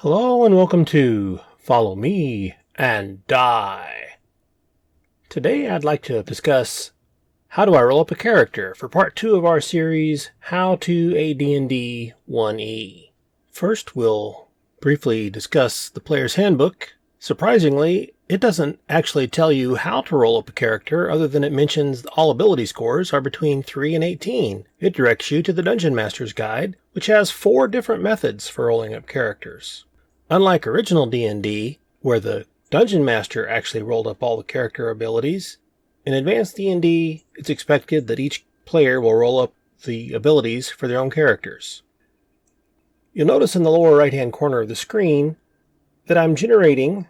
Hello and welcome to Follow Me and Die. Today I'd like to discuss how do I roll up a character for part 2 of our series, How to AD&D 1E. First we'll briefly discuss the player's handbook. Surprisingly, it doesn't actually tell you how to roll up a character other than it mentions all ability scores are between 3 and 18. It directs you to the Dungeon Master's Guide, which has 4 different methods for rolling up characters. Unlike original D&D, where the Dungeon Master actually rolled up all the character abilities, in Advanced D&D, it's expected that each player will roll up the abilities for their own characters. You'll notice in the lower right-hand corner of the screen that I'm generating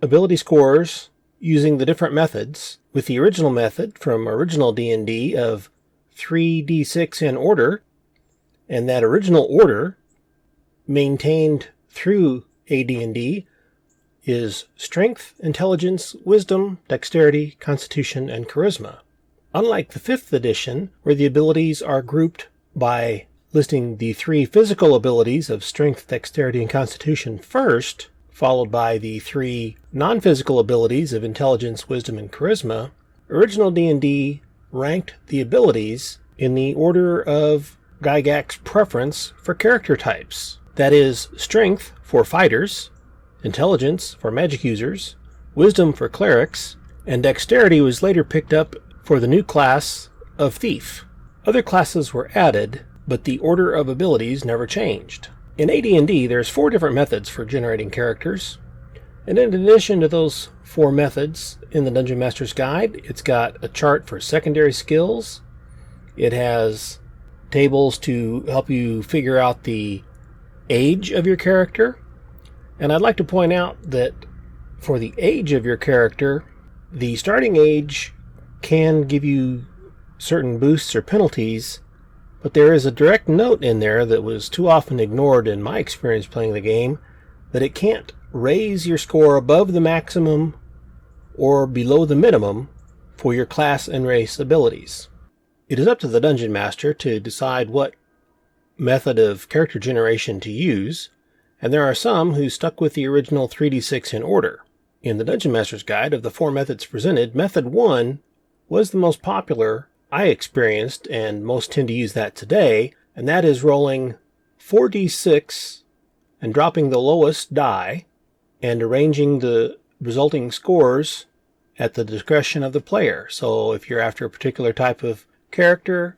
ability scores using the different methods, with the original method from original D&D of 3d6 in order, and that original order maintained through AD&D is Strength, Intelligence, Wisdom, Dexterity, Constitution, and Charisma. Unlike the 5th edition, where the abilities are grouped by listing the 3 physical abilities of Strength, Dexterity, and Constitution first, followed by the 3 non-physical abilities of Intelligence, Wisdom, and Charisma, original D&D ranked the abilities in the order of Gygax's preference for character types. That is, Strength for fighters, Intelligence for magic users, Wisdom for clerics, and Dexterity was later picked up for the new class of Thief. Other classes were added, but the order of abilities never changed. In AD&D, there's 4 different methods for generating characters, and in addition to those 4 methods in the Dungeon Master's Guide, it's got a chart for secondary skills. It has tables to help you figure out the age of your character, and I'd like to point out that for the age of your character, the starting age can give you certain boosts or penalties, but there is a direct note in there that was too often ignored in my experience playing the game, that it can't raise your score above the maximum or below the minimum for your class and race abilities. It is up to the Dungeon Master to decide what method of character generation to use, and there are some who stuck with the original 3d6 in order. In the Dungeon Master's Guide, of the 4 methods presented, Method 1 was the most popular I experienced, and most tend to use that today, and that is rolling 4d6 and dropping the lowest die and arranging the resulting scores at the discretion of the player. So if you're after a particular type of character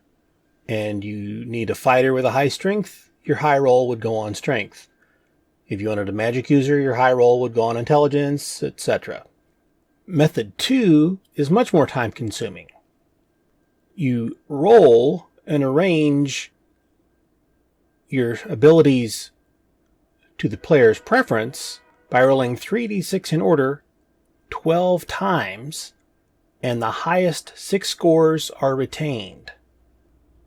and you need a fighter with a high strength, your high roll would go on strength. If you wanted a magic user, your high roll would go on intelligence, etc. Method 2 is much more time consuming. You roll and arrange your abilities to the player's preference by rolling 3d6 in order 12 times, and the highest 6 scores are retained.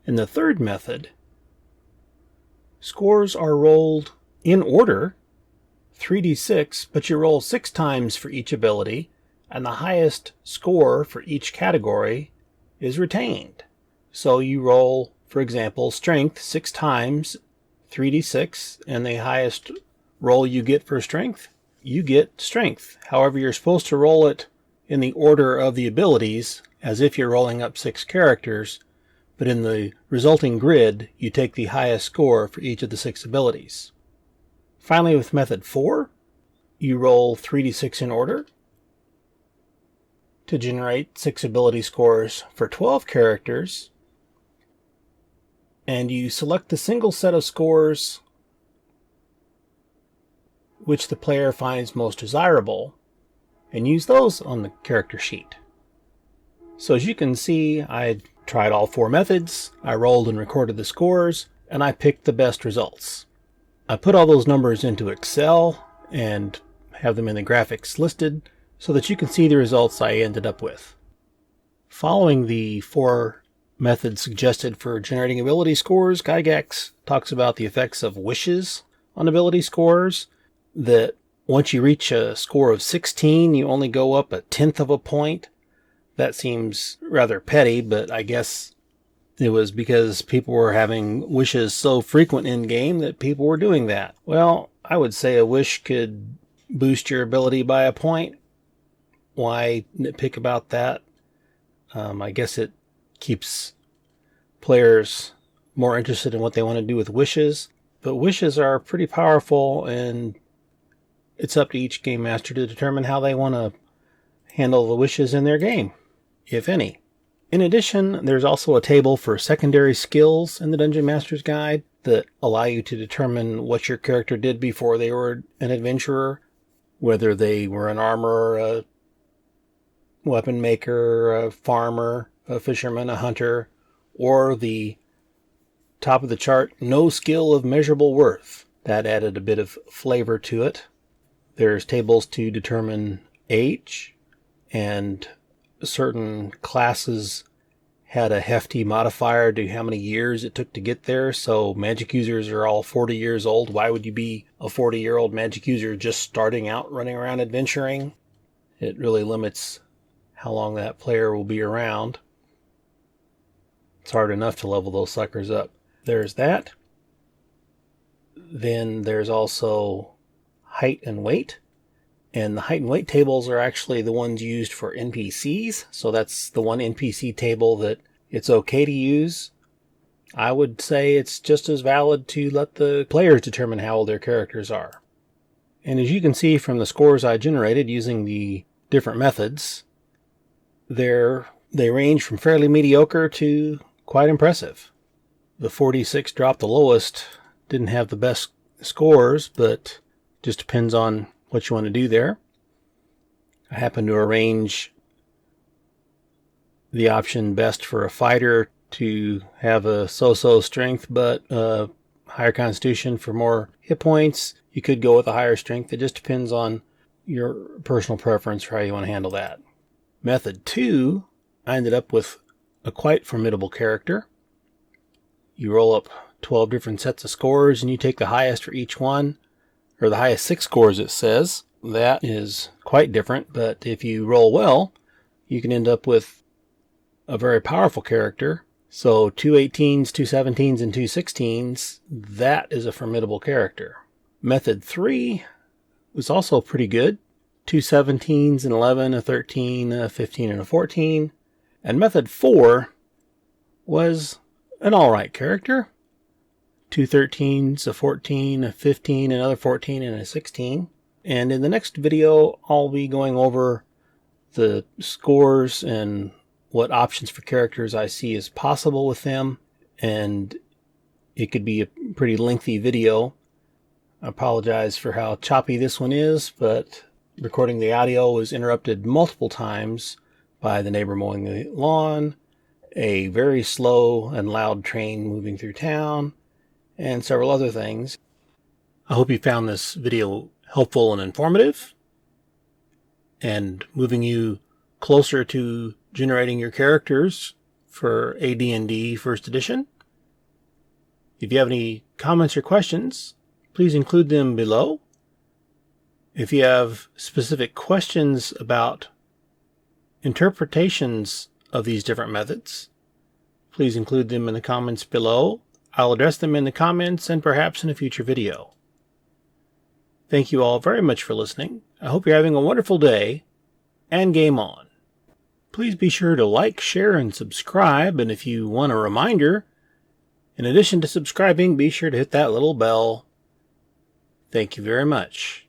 In the third method, scores are rolled in order, 3d6, but you roll 6 times for each ability, and the highest score for each category is retained. So you roll, for example, Strength 6 times, 3d6, and the highest roll you get for Strength, you get Strength. However, you're supposed to roll it in the order of the abilities, as if you're rolling up 6 characters, but in the resulting grid, you take the highest score for each of the 6 abilities. Finally, with Method 4, you roll 3d6 in order to generate 6 ability scores for 12 characters, and you select the single set of scores which the player finds most desirable, and use those on the character sheet. So as you can see, I tried all 4 methods, I rolled and recorded the scores, and I picked the best results. I put all those numbers into Excel and have them in the graphics listed so that you can see the results I ended up with. Following the 4 methods suggested for generating ability scores, Gygax talks about the effects of wishes on ability scores, that once you reach a score of 16, you only go up 1/10 of a point. That seems rather petty, but I guess it was because people were having wishes so frequent in game that people were doing that. Well, I would say a wish could boost your ability by a point. Why nitpick about that? I guess it keeps players more interested in what they want to do with wishes. But wishes are pretty powerful, and it's up to each game master to determine how they want to handle the wishes in their game, if any. In addition, there's also a table for secondary skills in the Dungeon Master's Guide that allow you to determine what your character did before they were an adventurer, whether they were an armorer, a weapon maker, a farmer, a fisherman, a hunter, or the top of the chart, no skill of measurable worth. That added a bit of flavor to it. There's tables to determine age, and certain classes had a hefty modifier to how many years it took to get there. So magic users are all 40 years old. Why would you be a 40-year-old magic user just starting out running around adventuring? It really limits how long that player will be around. It's hard enough to level those suckers up. There's that. Then there's also height and weight. And the height and weight tables are actually the ones used for NPCs. So that's the one NPC table that it's okay to use. I would say it's just as valid to let the players determine how old their characters are. And as you can see from the scores I generated using the different methods, they range from fairly mediocre to quite impressive. The 46 dropped the lowest, didn't have the best scores, but just depends on what you want to do there. I happen to arrange the option best for a fighter to have a so-so strength, but higher constitution for more hit points. You could go with a higher strength. It just depends on your personal preference for how you want to handle that. Method 2, I ended up with a quite formidable character. You roll up 12 different sets of scores, and you take the highest for each one, or the highest 6 scores it says. That is quite different, but if you roll well, you can end up with a very powerful character. So 2 18s, 2 17s, and 2 16s, that is a formidable character. Method 3 was also pretty good. 2 17s, an 11, a 13, a 15, and a 14. And method 4 was an alright character. 2 13s, a 14, a 15, another 14, and a 16. And in the next video, I'll be going over the scores and what options for characters I see as possible with them. And it could be a pretty lengthy video. I apologize for how choppy this one is, but recording the audio was interrupted multiple times by the neighbor mowing the lawn, a very slow and loud train moving through town, and several other things. I hope you found this video helpful and informative, and moving you closer to generating your characters for AD&D First Edition. If you have any comments or questions, please include them below. If you have specific questions about interpretations of these different methods, please include them in the comments below. I'll address them in the comments and perhaps in a future video. Thank you all very much for listening. I hope you're having a wonderful day, and game on. Please be sure to like, share, and subscribe, and if you want a reminder, in addition to subscribing, be sure to hit that little bell. Thank you very much.